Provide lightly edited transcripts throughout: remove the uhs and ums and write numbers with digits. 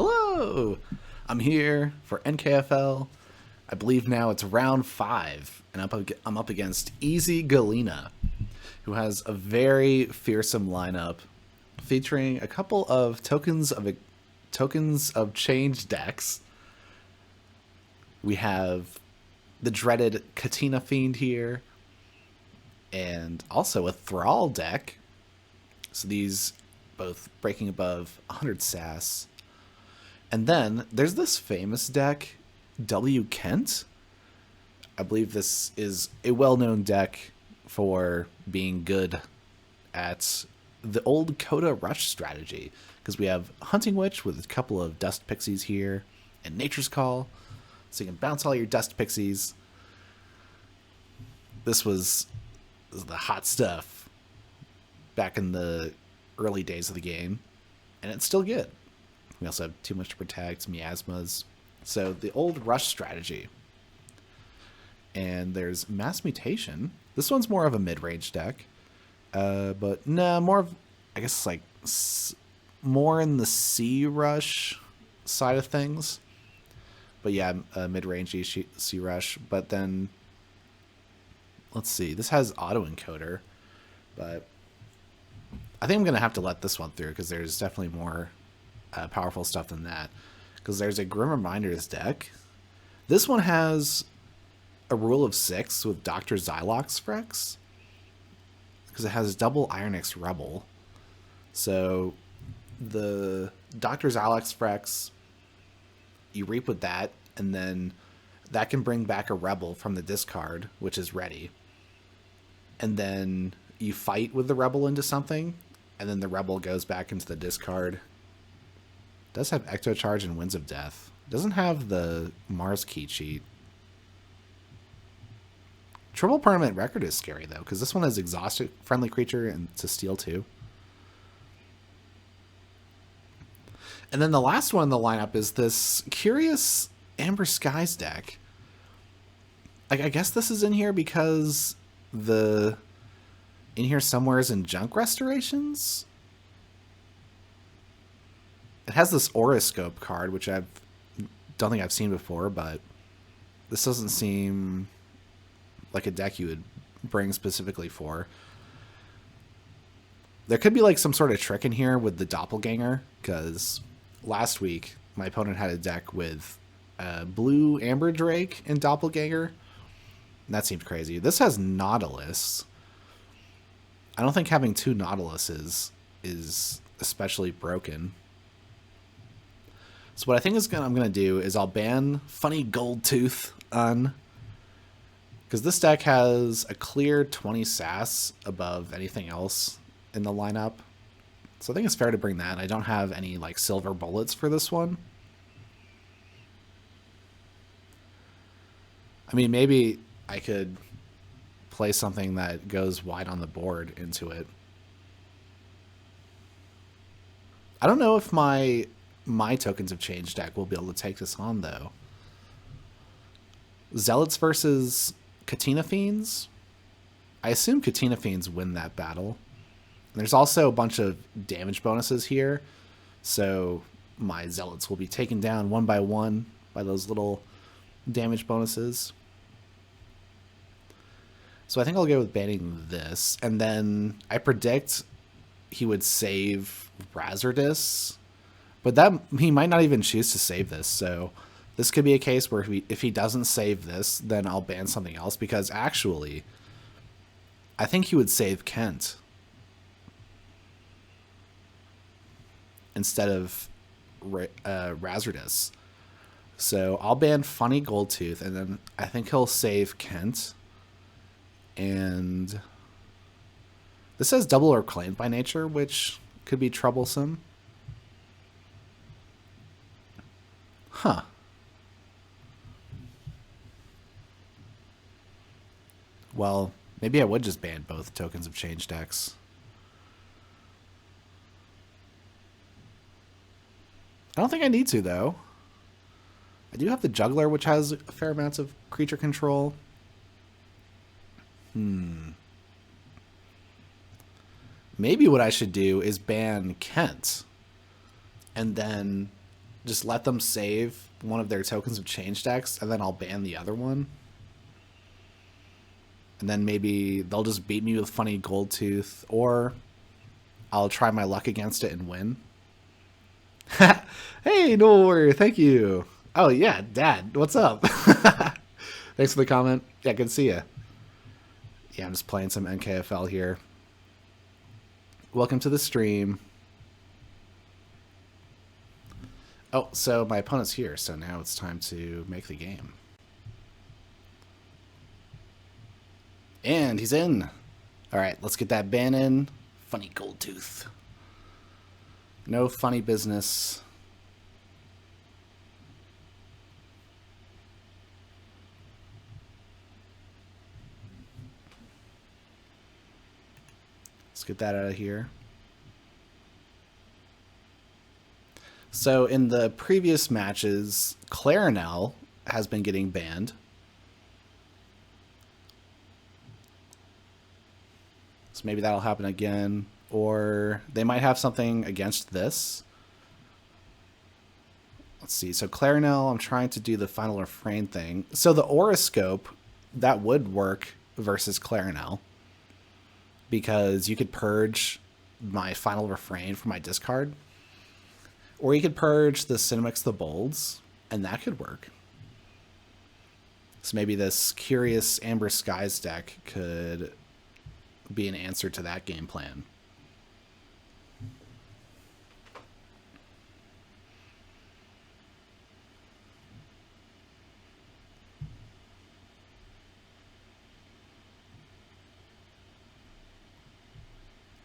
Hello! I'm here for NKFL. I believe now it's round 5, and I'm up against Easy Gallina, who has a very fearsome lineup featuring a couple of tokens of change decks. We have the dreaded Katina Fiend here, and also a Thrall deck. So these both breaking above 100 SAS. And then there's this famous deck, W. Kent. I believe this is a well-known deck for being good at the old Coda Rush strategy. Because we have Hunting Witch with a couple of Dust Pixies here, and Nature's Call. So you can bounce all your Dust Pixies. This was the hot stuff back in the early days of the game. And it's still good. We also have Too Much to Protect, Miasmas. So the old Rush strategy. And there's Mass Mutation. This one's more of a mid-range deck. But no, more of, I guess, like, more in the C Rush side of things. But yeah, mid-range C Rush. But then, let's see. This has Auto-Encoder. But I think I'm going to have to let this one through because there's definitely more powerful stuff than that. Because there's a Grim Reminders deck. This one has a rule of 6 with Dr. Xylox Frex. Because it has double Ironix Rebel. So the Dr. Xylox Frex, you reap with that, and then that can bring back a Rebel from the discard, which is ready. And then you fight with the Rebel into something, and then the Rebel goes back into the discard. Does have Ecto Charge and Winds of Death. Doesn't have the Mars key cheat. Triple Permanent Record is scary though, because this one has Exhaust friendly creature and to steal too. And then the last one in the lineup is this curious Amber Skies deck. Like, I guess this is in here because in here somewhere is in Junk Restorations. It has this Horoscope card, which I don't think I've seen before, but this doesn't seem like a deck you would bring specifically for. There could be like some sort of trick in here with the Doppelganger, because last week my opponent had a deck with blue Amber Drake and Doppelganger. And that seems crazy. This has Nautilus. I don't think having 2 Nautiluses is especially broken. So what I think I'm going to do is I'll ban Funny Gold Tooth on, because this deck has a clear 20 SAS above anything else in the lineup. So I think it's fair to bring that. I don't have any like silver bullets for this one. I mean, maybe I could play something that goes wide on the board into it. I don't know if my Tokens of Change deck will be able to take this on, though. Zealots versus Katina Fiends? I assume Katina Fiends win that battle. And there's also a bunch of damage bonuses here, so my Zealots will be taken down one by one by those little damage bonuses. So I think I'll go with banning this, and then I predict he would save Razardus. But he might not even choose to save this, so this could be a case where if he doesn't save this, then I'll ban something else, because actually, I think he would save Kent instead of Razardus. So I'll ban Funny Goldtooth, and then I think he'll save Kent. And this says double or claimed by nature, which could be troublesome. Huh. Well, maybe I would just ban both Tokens of Change decks. I don't think I need to, though. I do have the Juggler, which has a fair amount of creature control. Maybe what I should do is ban Kent. And then just let them save one of their tokens of change decks, and then I'll ban the other one. And then maybe they'll just beat me with funny gold tooth, or I'll try my luck against it and win. Hey, no worry, thank you. Oh yeah, Dad, what's up? Thanks for the comment. Yeah, good to see you. Yeah, I'm just playing some NKFL here. Welcome to the stream. Oh, so my opponent's here, so now it's time to make the game. And he's in. All right, let's get that ban in. Funny gold tooth. No funny business. Let's get that out of here. So in the previous matches, Clarinel has been getting banned. So maybe that'll happen again. Or they might have something against this. Let's see. So Clarinel, I'm trying to do the final refrain thing. So the Horoscope, that would work versus Clarinel. Because you could purge my final refrain from my discard. Or you could purge the Cinemix the Bolds, and that could work. So maybe this Curious Amber Skies deck could be an answer to that game plan.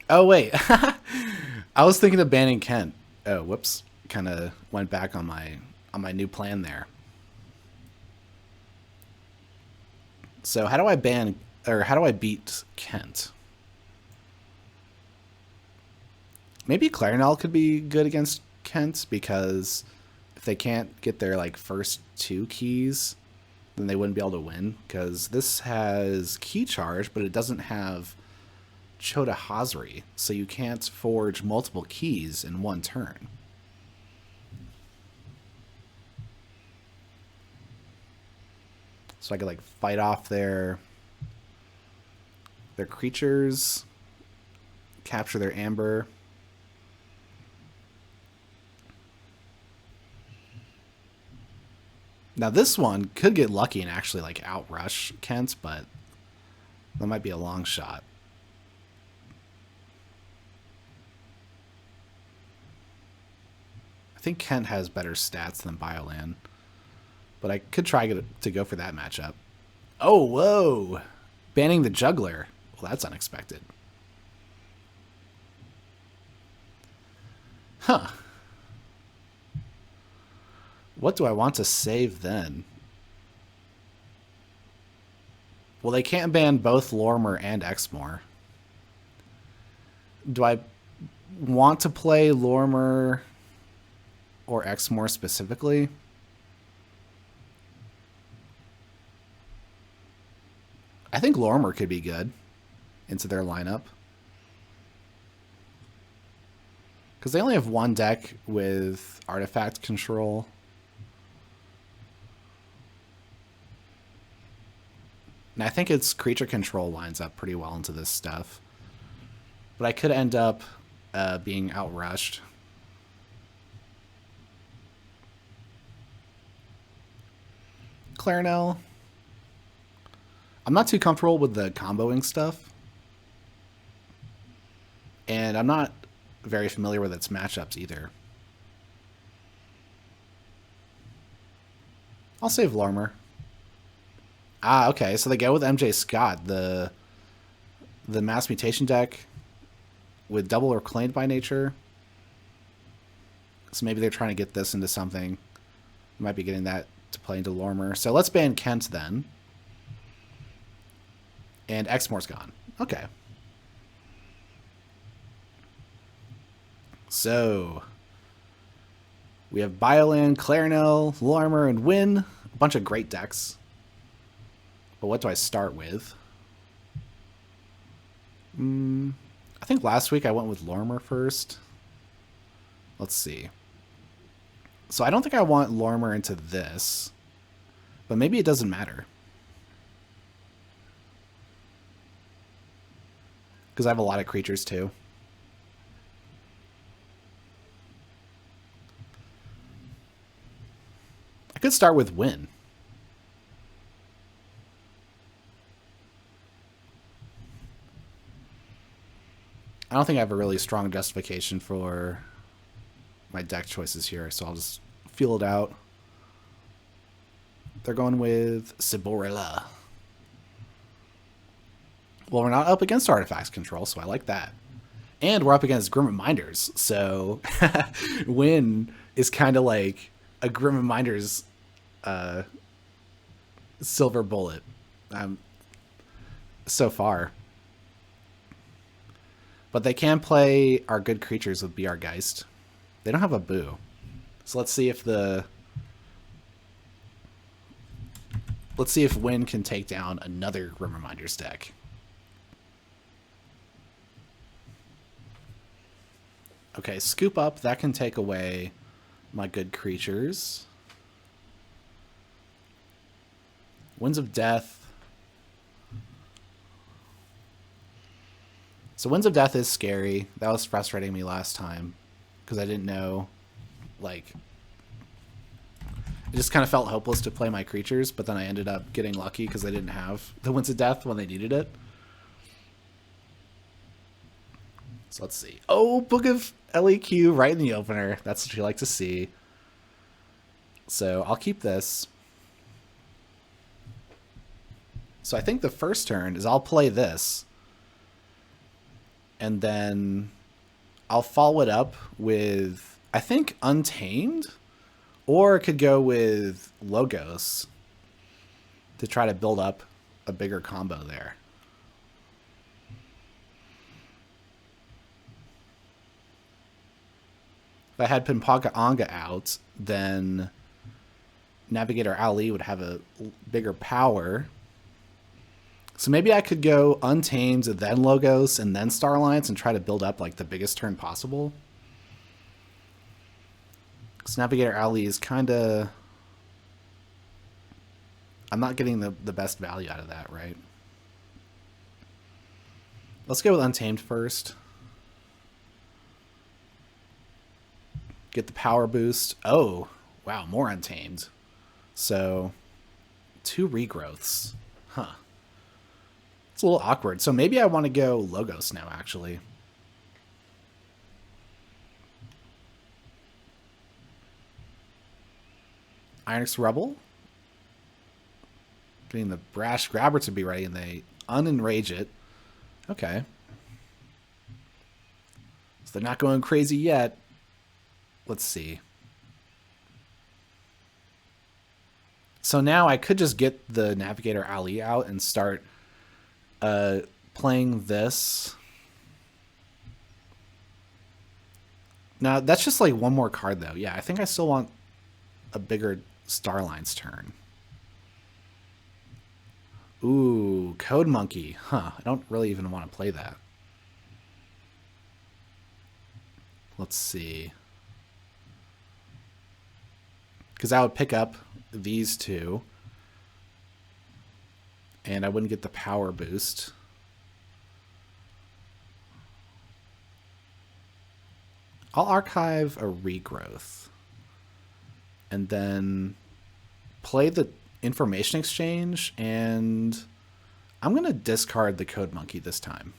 Oh, wait. I was thinking of banning Kent. Oh, whoops. Kind of went back on my new plan there. So how do I ban, or how do I beat Kent? Maybe Clarinel could be good against Kent, because if they can't get their like first two keys, then they wouldn't be able to win, because this has key charge, but it doesn't have Chota Hazri, so you can't forge multiple keys in one turn. So I could like fight off their creatures, capture their amber. Now this one could get lucky and actually like outrush Kent, but that might be a long shot. I think Kent has better stats than Biolan, but I could try to go for that matchup. Oh, whoa! Banning the Juggler. Well, that's unexpected. Huh. What do I want to save then? Well, they can't ban both Lormer and Exmoor. Do I want to play Lormer or Exmoor specifically? I think Lormer could be good into their lineup, because they only have one deck with artifact control. And I think its creature control lines up pretty well into this stuff. But I could end up being outrushed. Clarinel. I'm not too comfortable with the comboing stuff. And I'm not very familiar with its matchups either. I'll save Lormer. Ah, okay, so they go with MJ Scott, the mass mutation deck with double Reclaimed by Nature. So maybe they're trying to get this into something. Might be getting that to play into Lormer. So let's ban Kent then. And Exmoor's gone. Okay. So we have Biolan, Clarinel, Lormer, and Win. A bunch of great decks. But what do I start with? I think last week I went with Lormer first. Let's see. So I don't think I want Lorimer into this, but maybe it doesn't matter. Because I have a lot of creatures too. I could start with Win. I don't think I have a really strong justification for my deck choices here, so I'll just feel it out. They're going with Siborilla. Well, we're not up against Artifacts Control, so I like that. And we're up against Grim Reminders, so Win is kind of like a Grim Reminders silver bullet so far. But they can play our good creatures with BR Geist. They don't have a Boo. So let's see if Win can take down another Grim Reminders deck. Okay, Scoop Up. That can take away my good creatures. Winds of Death. So Winds of Death is scary. That was frustrating me last time because I didn't know, like, it just kind of felt hopeless to play my creatures, but then I ended up getting lucky because I didn't have the Winds of Death when they needed it. So let's see. Oh, Book of LEQ right in the opener. That's what you like to see. So I'll keep this. So I think the first turn is I'll play this. And then I'll follow it up with, I think, Untamed. Or it could go with Logos to try to build up a bigger combo there. If I had Pimpaga Anga out, then Navigator Ali would have a bigger power. So maybe I could go Untamed, then Logos, and then Star Alliance and try to build up like the biggest turn possible. Because Navigator Ali is kind of... I'm not getting the best value out of that, right? Let's go with Untamed first. Get the power boost. Oh, wow, more Untamed. So, 2 regrowths. Huh. It's a little awkward. So maybe I want to go Logos now, actually. Ironix Rebel. Getting the Brash Grabber to be ready, and they unenrage it. Okay. So they're not going crazy yet. Let's see. So now I could just get the Navigator Ali out and start playing this. Now, that's just like one more card, though. Yeah, I think I still want a bigger Starline's turn. Ooh, Code Monkey. Huh, I don't really even want to play that. Let's see. Because I would pick up these two. And I wouldn't get the power boost. I'll archive a regrowth. And then play the information exchange. And I'm going to discard the Code Monkey this time.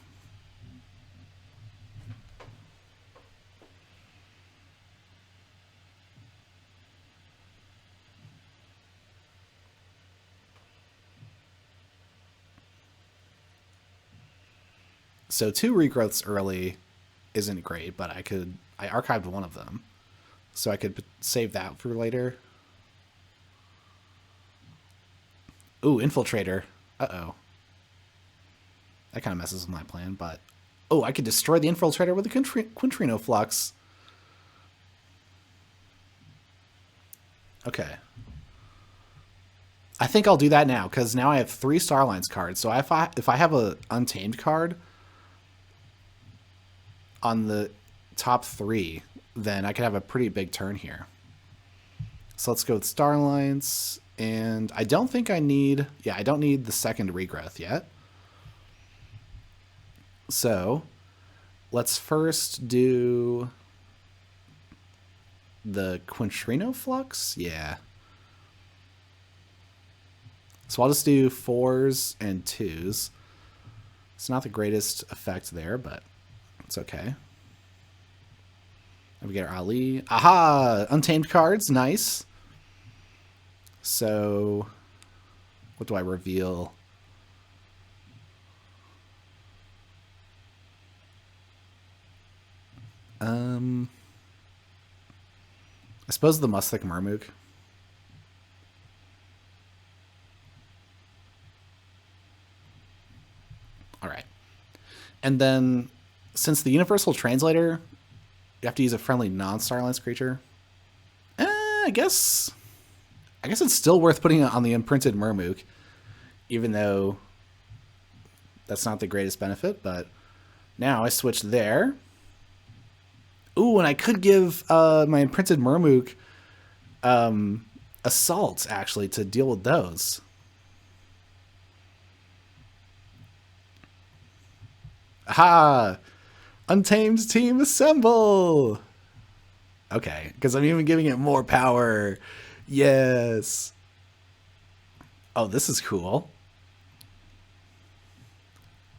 So 2 regrowths early isn't great, but I archived one of them. So I could save that for later. Ooh, Infiltrator. Uh-oh. That kind of messes with my plan, but... Oh, I could destroy the Infiltrator with a Quintrino Flux. Okay. I think I'll do that now, because now I have 3 Starlines cards. So if I have a Untamed card on the top 3, then I could have a pretty big turn here. So let's go with Star Alliance. And I don't think I need... Yeah, I don't need the second regrowth yet. So let's first do the Quintrino Flux. Yeah. So I'll just do 4s and 2s. It's not the greatest effect there, but it's okay. Navigator Ali. Aha! Untamed cards. Nice. So what do I reveal? I suppose the Mustic Mermook. All right. And then, since the Universal Translator, you have to use a friendly non-Star Alliance creature. I guess it's still worth putting it on the imprinted Mermook, even though that's not the greatest benefit. But now I switch there. Ooh, and I could give my imprinted Mermook Assault, actually, to deal with those. Aha! Untamed team assemble! Okay, because I'm even giving it more power. Yes. Oh, this is cool.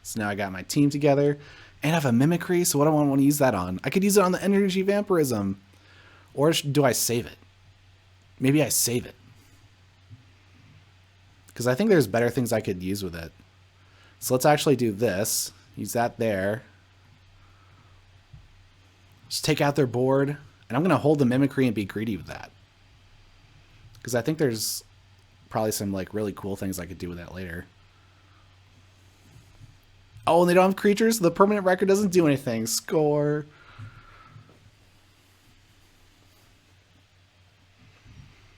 So now I got my team together. And I have a Mimicry, so what do I want to use that on? I could use it on the Energy Vampirism. Or do I save it? Maybe I save it. Because I think there's better things I could use with it. So let's actually do this. Use that there. Just take out their board. And I'm going to hold the Mimicry and be greedy with that. Because I think there's probably some like really cool things I could do with that later. Oh, and they don't have creatures? The permanent record doesn't do anything. Score.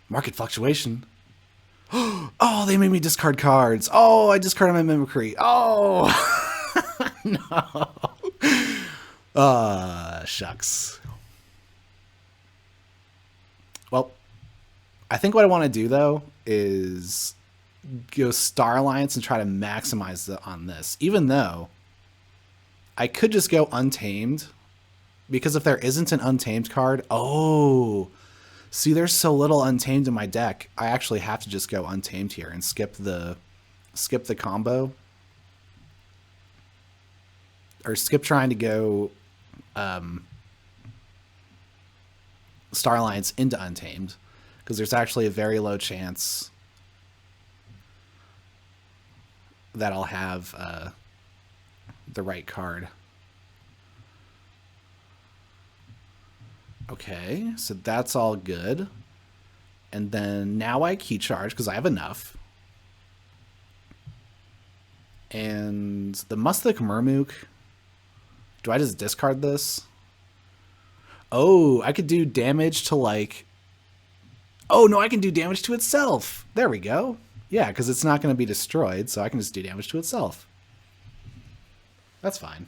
Market fluctuation. Oh, they made me discard cards. Oh, I discarded my Mimicry. Oh, no. Shucks. Well, I think what I want to do, though, is go Star Alliance and try to maximize on this, even though I could just go Untamed, because if there isn't an Untamed card, oh, see, there's so little Untamed in my deck, I actually have to just go Untamed here and skip the combo, or skip trying to go Star Alliance into Untamed, because there's actually a very low chance that I'll have the right card. Okay, so that's all good. And then now I key charge because I have enough. And the Mustic Mermook, do I just discard this? Oh, I could do damage to like... Oh, no, I can do damage to itself. There we go. Yeah, because it's not going to be destroyed, so I can just do damage to itself. That's fine.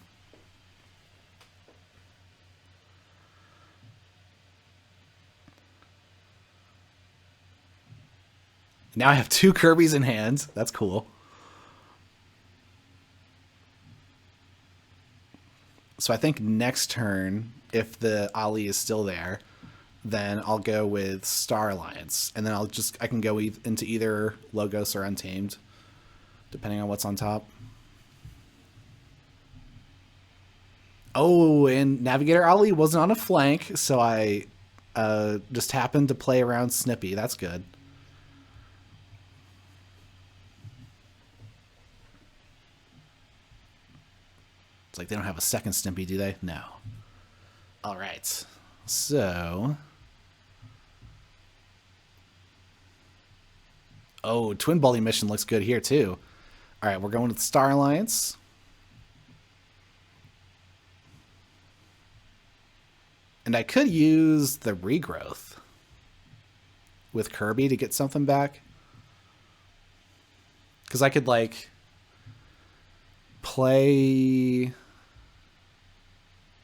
Now I have 2 Kirby's in hand. That's cool. So I think next turn, if the Ali is still there, then I'll go with Star Alliance. And then I can go into either Logos or Untamed, depending on what's on top. Oh, and Navigator Ali wasn't on a flank, so I just happened to play around Snippy. That's good. It's like they don't have a second Snippy, do they? No. All right. So... Oh, Twin Bully mission looks good here, too. All right, we're going with Star Alliance. And I could use the regrowth with Kirby to get something back. Because I could, like, play...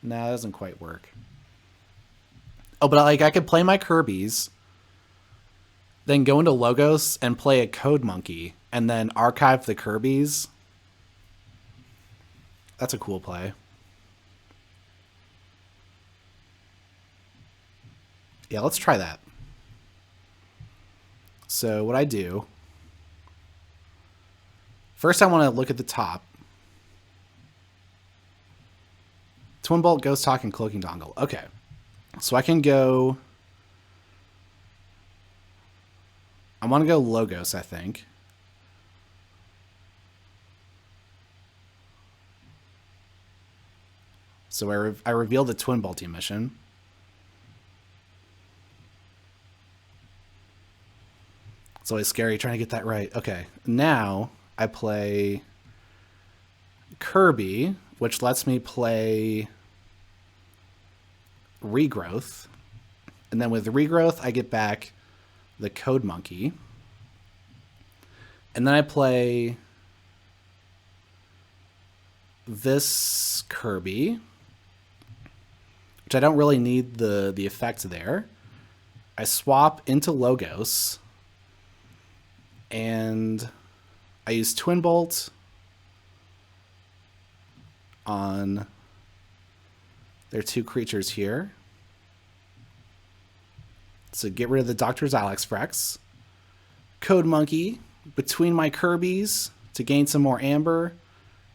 Nah, that doesn't quite work. Oh, but like I could play my Kirby's then go into Logos and play a Code Monkey, and then archive the Kirby's. That's a cool play. Yeah, let's try that. So what I do, first I want to look at the top. Twin Bolt, Ghost Talk, and Cloaking Dongle. Okay. So I can go... I want to go Logos, I think. So I reveal the Twin Bolty mission. It's always scary trying to get that right. Okay, now I play Kirby, which lets me play Regrowth. And then with Regrowth, I get back the Code Monkey. And then I play this Kirby, which I don't really need the effect there. I swap into Logos, and I use Twin Bolt on their two creatures here. So get rid of the Dr. Xylox-Frex. Code Monkey between my Kirby's to gain some more amber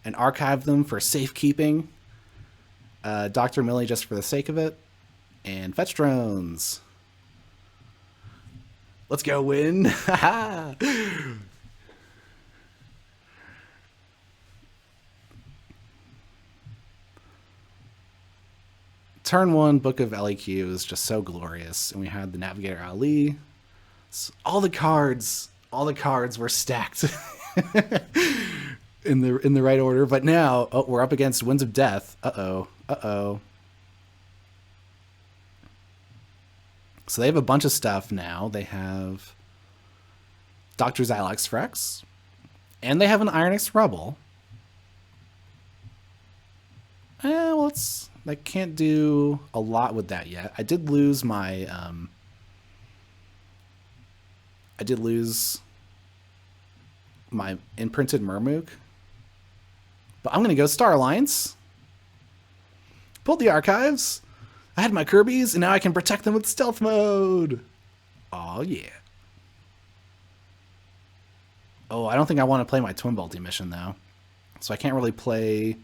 and archive them for safekeeping. Dr. Millie just for the sake of it. And Fetch Drones. Let's go win. Turn 1 Book of LEQ is just so glorious. And we had the Navigator Ali. All the cards were stacked in the right order. But now we're up against Winds of Death. Uh-oh. So they have a bunch of stuff now. They have Dr. Xylox-Frex, and they have an Iron X Rebel. I can't do a lot with that yet. I did lose my imprinted Murmook. But I'm going to go Star Alliance. Pulled the archives. I had my Kirby's, and now I can protect them with stealth mode. Oh, yeah. Oh, I don't think I want to play my Twin Bolty mission, though. So I can't really play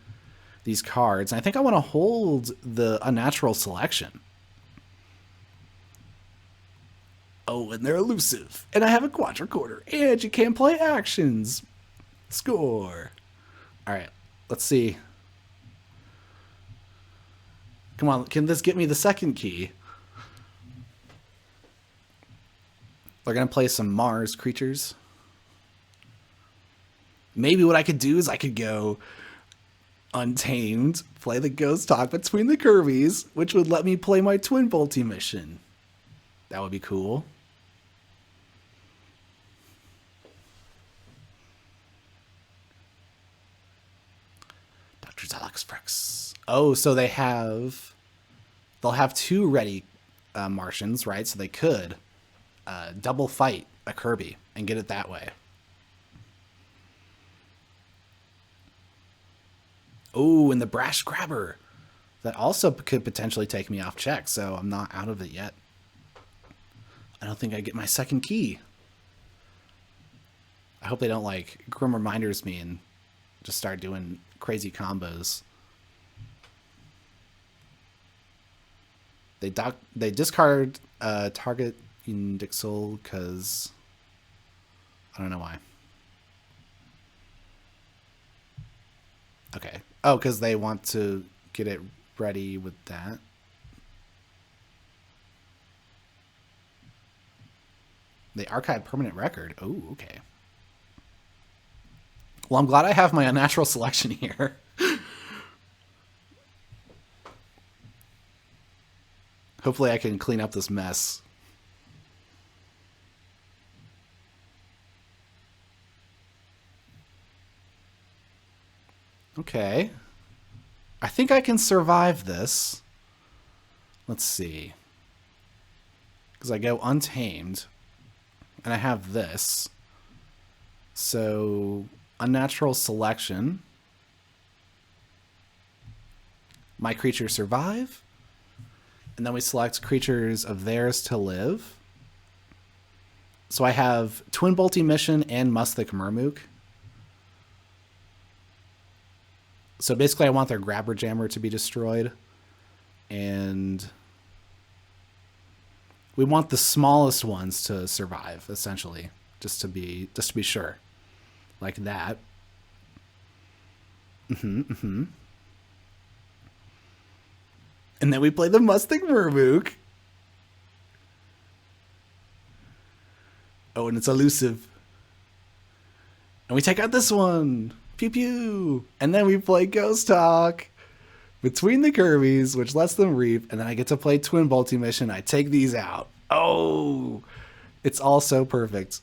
these cards. And I think I want to hold the Unnatural Selection. Oh, and they're elusive. And I have a Quadricorder. And you can't play actions. Score. All right, let's see. Come on, can this get me the second key? They're going to play some Mars creatures. Maybe what I could do is I could go Untamed, play the Ghost Talk between the Kirby's, which would let me play my Twin Bolty mission. That would be cool. Dr. Xylox-Frex. Oh, so they'll have two ready Martians, right? So they could double fight a Kirby and get it that way. Oh, and the Brash Grabber. That also could potentially take me off check, so I'm not out of it yet. I don't think I get my second key. I hope they don't like Grim Reminders me and just start doing crazy combos. They discard target Indixel because I don't know why. Okay. Oh, because they want to get it ready with that. They archive permanent record. Oh, okay. Well, I'm glad I have my Unnatural Selection here. Hopefully I can clean up this mess. Okay. I think I can survive this. Let's see. Because I go Untamed. and I have this. So, unnatural selection. My creatures survive. And then we select creatures of theirs to live. So I have Twin Bolt Emission and Musthik Murmook. So basically I want their Grabber Jammer to be destroyed. And we want the smallest ones to survive, essentially. Just to be sure. Like that. And then we play the Musthik Murmook. Oh, and it's elusive. And we take out this one. Pew pew. And then we play Ghost Talk between the Kirby's, which lets them reap. And then I get to play Twin Bolt Emission. I take these out. Oh, it's all so perfect.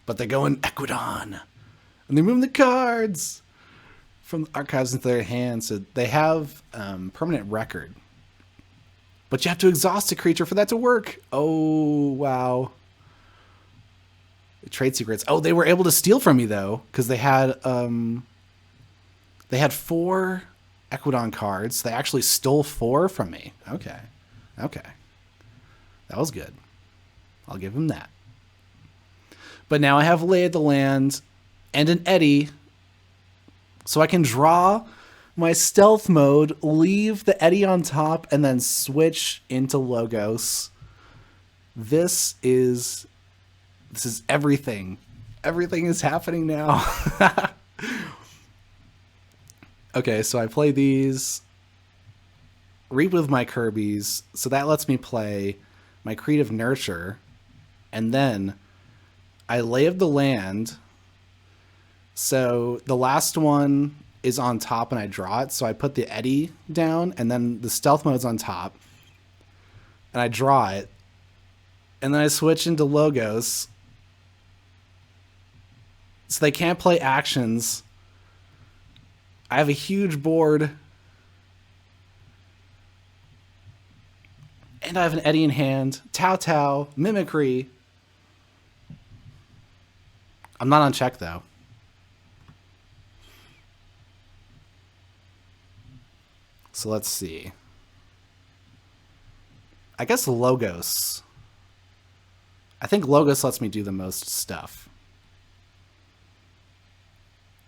But they go in Equidon. And they move the cards from the archives into their hands. So they have permanent record. But you have to exhaust a creature for that to work. Oh, wow. Trade secrets. Oh, they were able to steal from me, though, because they had 4 Equidon cards. They actually stole 4 from me. Okay. That was good. I'll give them that. But now I have Lay of the Land and an Eddy, so I can draw my stealth mode, leave the Eddy on top, and then switch into Logos. This is everything. Everything is happening now. Okay, so I play these. Reap with my Kirby's. So that lets me play my Creative Nurture. And then I Lay of the Land. So the last one is on top and I draw it. So I put the Eddy down and then the stealth mode's on top. And I draw it. And then I switch into Logos. So they can't play actions. I have a huge board. And I have an Eddy in hand. Tau, Mimicry. I'm not on check, though. So let's see. I guess Logos. I think Logos lets me do the most stuff.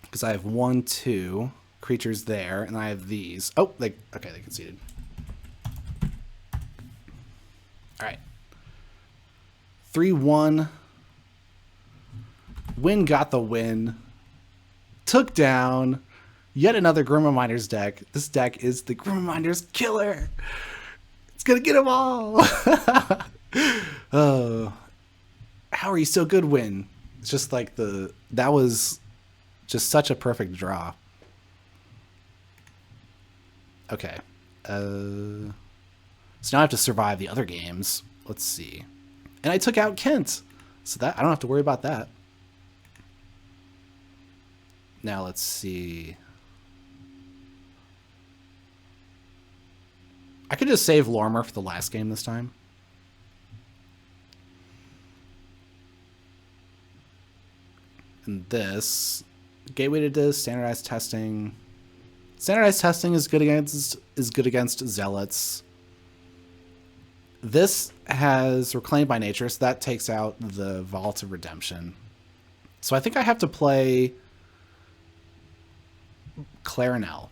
Because I have 1, 2 creatures there, and I have these. Oh, they conceded. All right. 3-1. Win got the win. Took down yet another Grim Reminders deck. This deck is the Grim Reminders killer. It's gonna get them all. Oh, how are you so good, Win? It's just like that was just such a perfect draw. Okay. So now I have to survive the other games. Let's see. And I took out Kent. So that I don't have to worry about that. Now let's see. I could just save Lormer for the last game this time. And this gateway to this standardized testing. Standardized testing is good against zealots. This has Reclaimed by Nature, so that takes out the Vault of Redemption. So I think I have to play Clarinel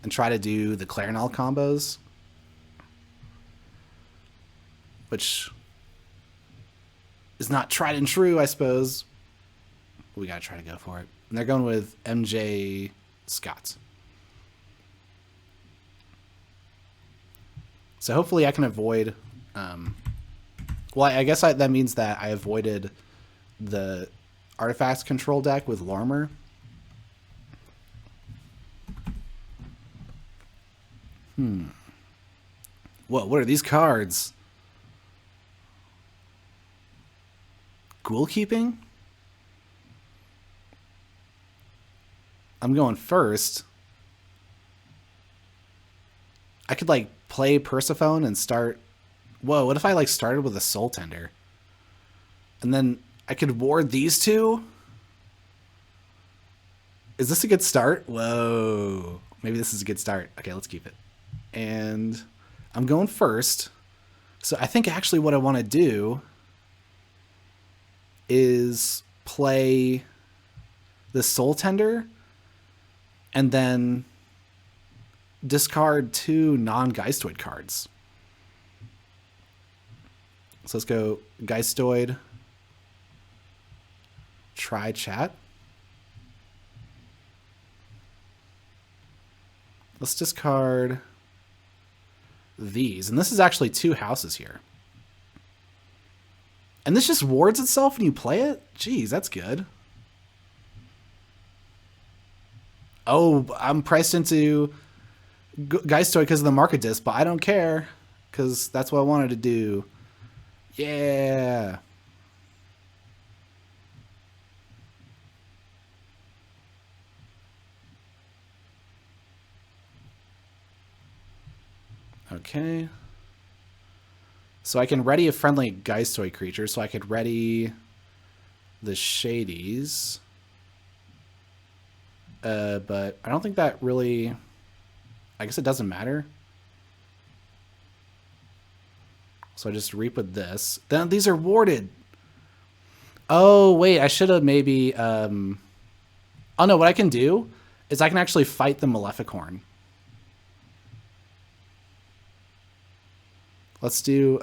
and try to do the Clarinel combos, which is not tried and true, I suppose. We gotta try to go for it. And they're going with MJ Scott. So hopefully I can avoid... well, I guess that means that I avoided the Artifacts control deck with Lormer. Whoa, what are these cards? Ghoul Keeping? I'm going first. I could, like, play Persephone and start... Whoa, what if I like started with a Soul Tender? And then I could ward these two? Is this a good start? Whoa. Maybe this is a good start. Okay, let's keep it. And I'm going first. So I think actually what I want to do is play the Soul Tender and then discard 2 non-Geistoid cards. So let's go Geistoid, try chat. Let's discard these. And this is actually 2 houses here. And this just wards itself when you play it? Jeez, that's good. Oh, I'm priced into Geistoid because of the market disc, but I don't care because that's what I wanted to do. Yeah. Okay. So I can ready a friendly Geistoid creature, so I could ready the Shadies. But I don't think that really... I guess it doesn't matter. So I just reap with this. Then these are warded. Oh, wait, I should have maybe... Oh, no, what I can do is I can actually fight the Maleficorn. Let's do...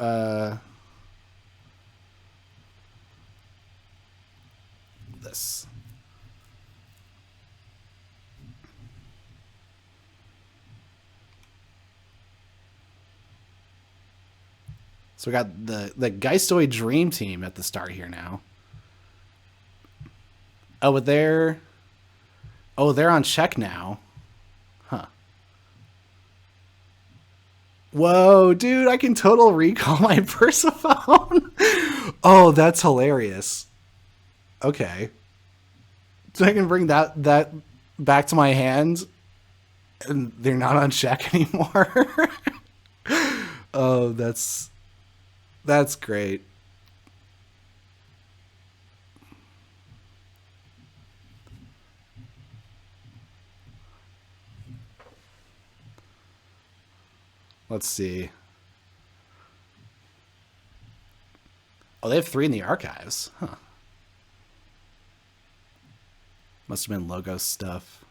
this. So we got the Geistoid Dream Team at the start here now. Oh, but they're on check now. Huh. Whoa, dude, I can total recall my Persephone. Oh, that's hilarious. Okay. So I can bring that back to my hand and they're not on check anymore. Oh, that's great. Let's see. Oh, they have 3 in the archives. Huh. Must have been logo stuff.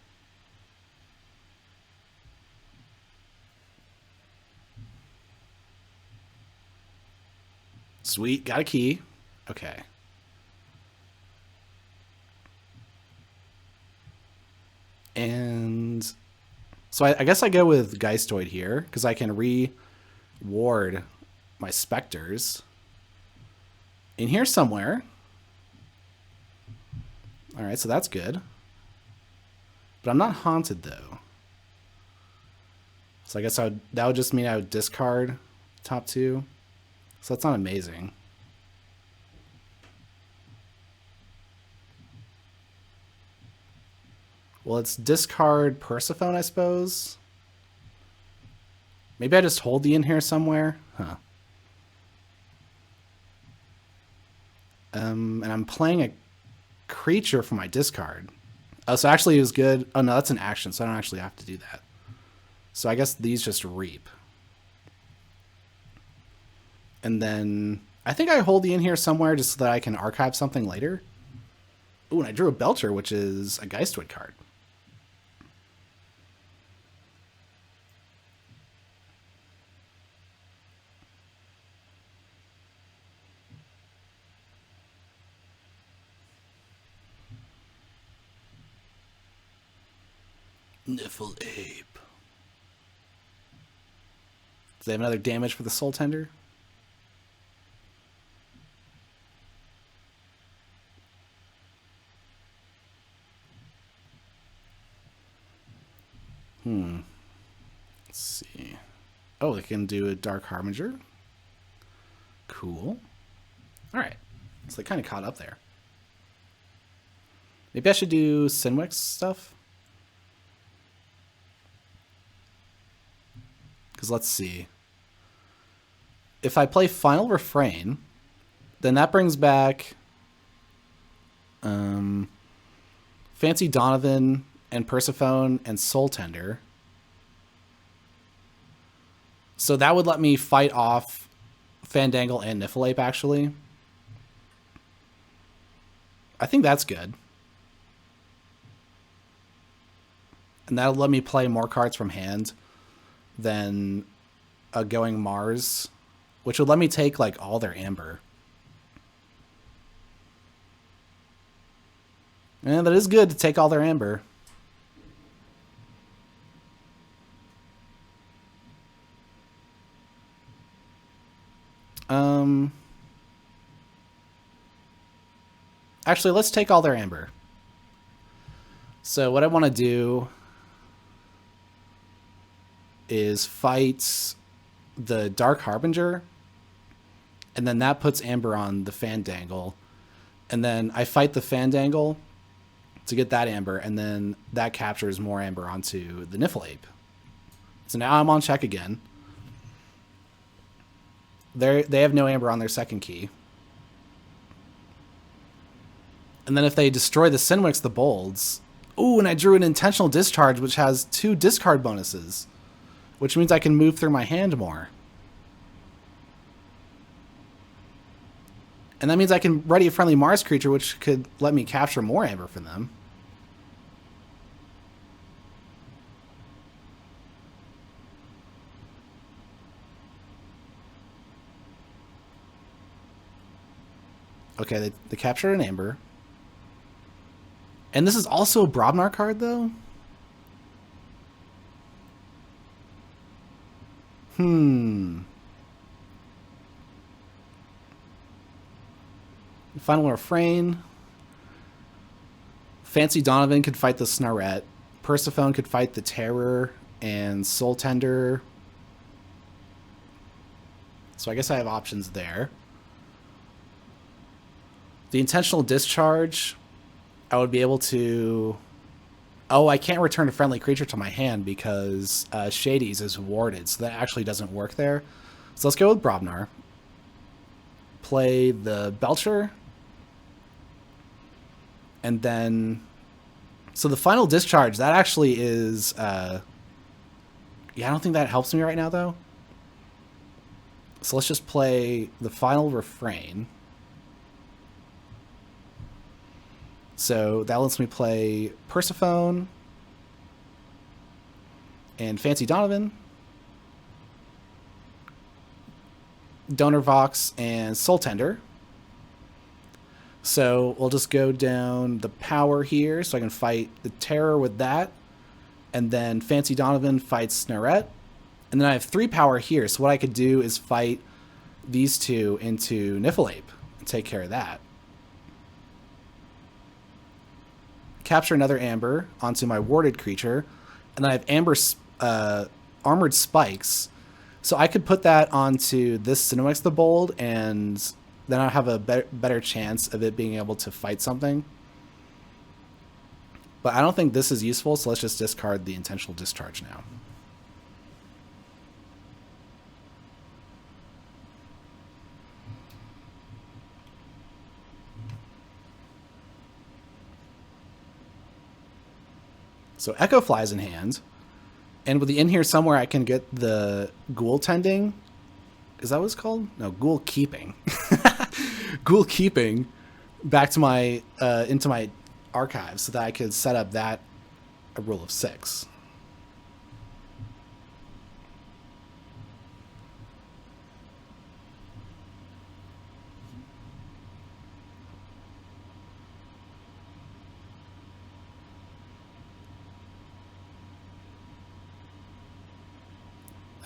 Sweet, got a key. Okay. And so I guess I go with Geistoid here because I can re-ward my Spectres in here somewhere. All right, so that's good. But I'm not haunted though. So I guess that would just mean I would discard top 2. So that's not amazing. Well, it's discard Persephone, I suppose. Maybe I just hold the in here somewhere. Huh. And I'm playing a creature for my discard. Oh, so actually it was good. Oh, no, that's an action, so I don't actually have to do that. So I guess these just reap. And then I think I hold the in here somewhere just so that I can archive something later. Ooh, and I drew a Belcher, which is a Geistoid card. Niffle Ape. Do they have another damage for the Soul Tender? Let's see. Oh, they can do a Dark Harbinger. Cool. All right. So they kind of caught up there. Maybe I should do Sinwick's stuff. Because let's see. If I play Final Refrain, then that brings back Fancy Donovan and Persephone and Soul Tender. So that would let me fight off Fandangle and Niffleape, actually. I think that's good. And that'll let me play more cards from hand than a Going Mars, which would let me take like all their Amber. And that is good to take all their Amber. Actually, let's take all their Amber. So what I want to do is fight the Dark Harbinger, and then that puts Amber on the Fandangle, and then I fight the Fandangle to get that Amber, and then that captures more Amber onto the Niffleape. So now I'm on check again. They have no Amber on their second key. And then if they destroy the Sinwix, the Bolds... Ooh, and I drew an Intentional Discharge, which has 2 discard bonuses, which means I can move through my hand more. And that means I can ready a friendly Mars creature, which could let me capture more Amber from them. Okay, they captured an Amber. And this is also a Brobnar card, though? Final Refrain. Fancy Donovan could fight the Snarette. Persephone could fight the Terror and Soul Tender. So I guess I have options there. The Intentional Discharge, I would be able to... Oh, I can't return a friendly creature to my hand because Shades is warded, so that actually doesn't work there. So let's go with Brobnar. Play the Belcher. And then... So the Final Discharge, that actually is... Yeah, I don't think that helps me right now, though. So let's just play the Final Refrain. So that lets me play Persephone and Fancy Donovan, Donor Vox, and Soul Tender. So we'll just go down the power here so I can fight the Terror with that. And then Fancy Donovan fights Snarette. And then I have 3 power here. So what I could do is fight these 2 into Niffleape and take care of that. Capture another Amber onto my warded creature, and then I have Amber Armored Spikes, so I could put that onto this Sinwix the Bold, and then I have a better chance of it being able to fight something. But I don't think this is useful, so let's just discard the Intentional Discharge now. So Echo Fly's in hand. And with the in here somewhere, I can get the Ghoul Tending. Is that what it's called? No, Ghoul Keeping. Ghoul Keeping back to my into my archives so that I could set up that a rule of 6.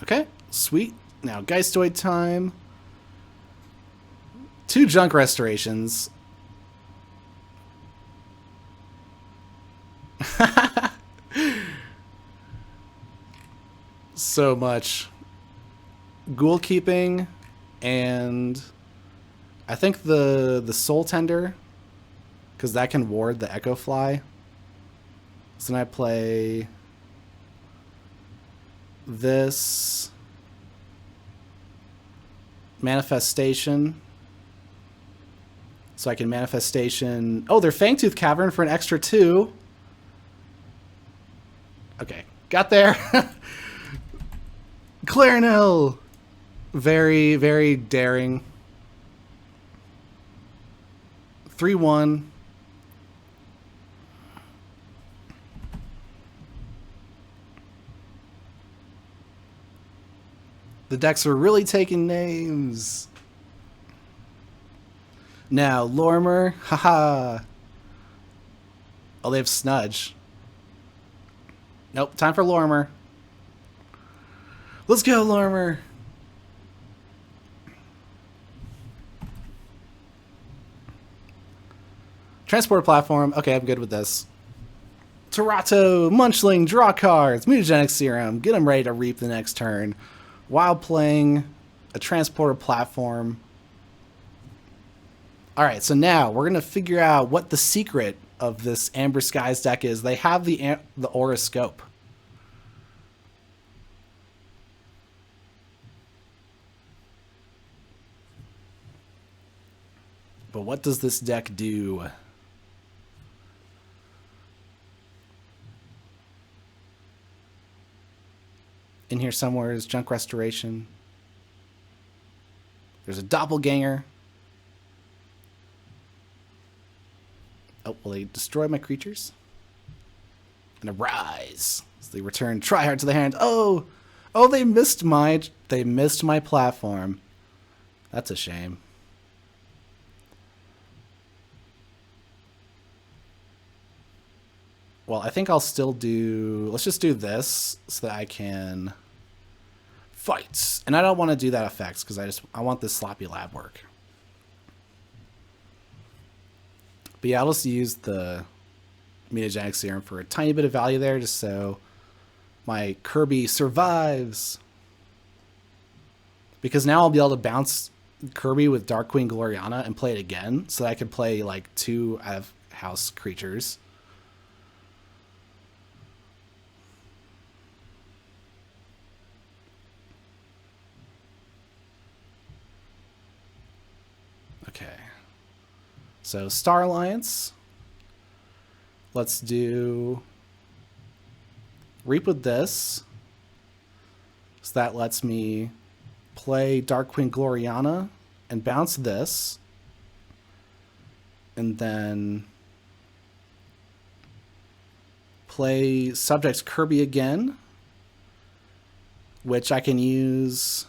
Okay, sweet. Now, Geistoid time. 2 Junk Restorations. So much. Ghoul Keeping, and I think the Soul Tender, because that can ward the Echo Fly. So then I play... this, Manifestation. So I can manifestation... Oh, they're Fangtooth Cavern for an extra 2. Okay, got there. Clarinel. Very, very daring. 3-1. The decks are really taking names. Now, Lormer. Haha. Oh, they have Snudge. Nope, time for Lormer. Let's go, Lormer. Transport platform. Okay, I'm good with this. Terato, Munchling, draw cards, Mutagenic Serum, get them ready to reap the next turn while playing a transporter platform. Alright, so now we're going to figure out what the secret of this Amber Skies deck is. They have the Aura Scope. But what does this deck do? In here somewhere is Junk Restoration. There's a Doppelganger. Oh, will they destroy my creatures? And a Rise. So they return Tryhard to the hand. Oh, they missed my platform. That's a shame. Well, I think I'll still do... Let's just do this so that I can fight. And I don't want to do that effects because I want this sloppy lab work. But yeah, I'll just use the Mutagenic Serum for a tiny bit of value there just so my Kirby survives. Because now I'll be able to bounce Kirby with Dark Queen Gloriana and play it again so that I can play like 2 out of house creatures. Okay, so Star Alliance. Let's do Reap with this. So that lets me play Dark Queen Gloriana and bounce this. And then play Subject Kirby again, which I can use...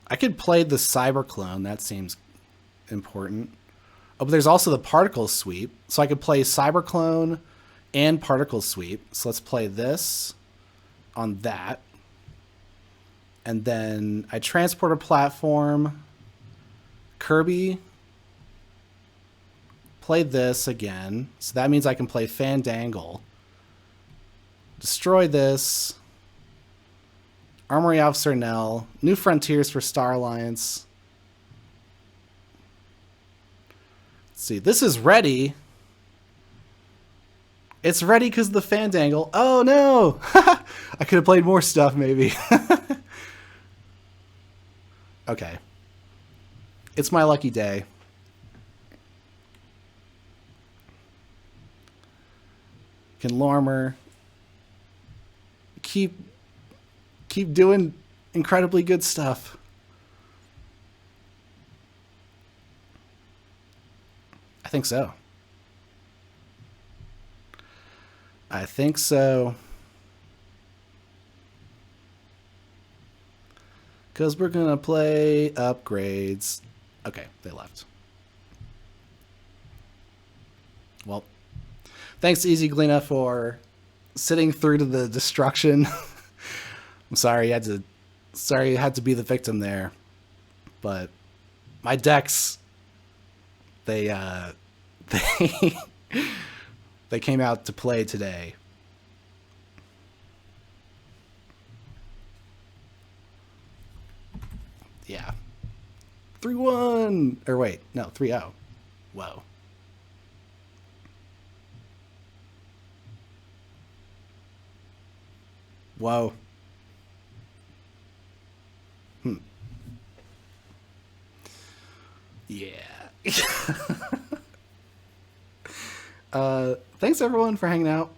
I could play the Cyber Clone. That seems important. Oh, but there's also the Particle Sweep. So I could play Cyber Clone and Particle Sweep. So let's play this on that. And then I transport a platform. Kirby. Play this again. So that means I can play Fandangle. Destroy this. Armory Officer Nell. New Frontiers for Star Alliance. Let's see. This is ready. It's ready because of the Fandangle. Oh, no. I could have played more stuff, maybe. Okay. It's my lucky day. Can Lormer keep doing incredibly good stuff. I think so. I think so. Because we're going to play upgrades. Okay, they left. Well, thanks to Easy Gallina for sitting through to the destruction. I'm sorry you had to be the victim there. But my decks, they came out to play today. Yeah. 3-1. Or wait, no, 3-0. Whoa. Whoa. Yeah. Thanks everyone for hanging out.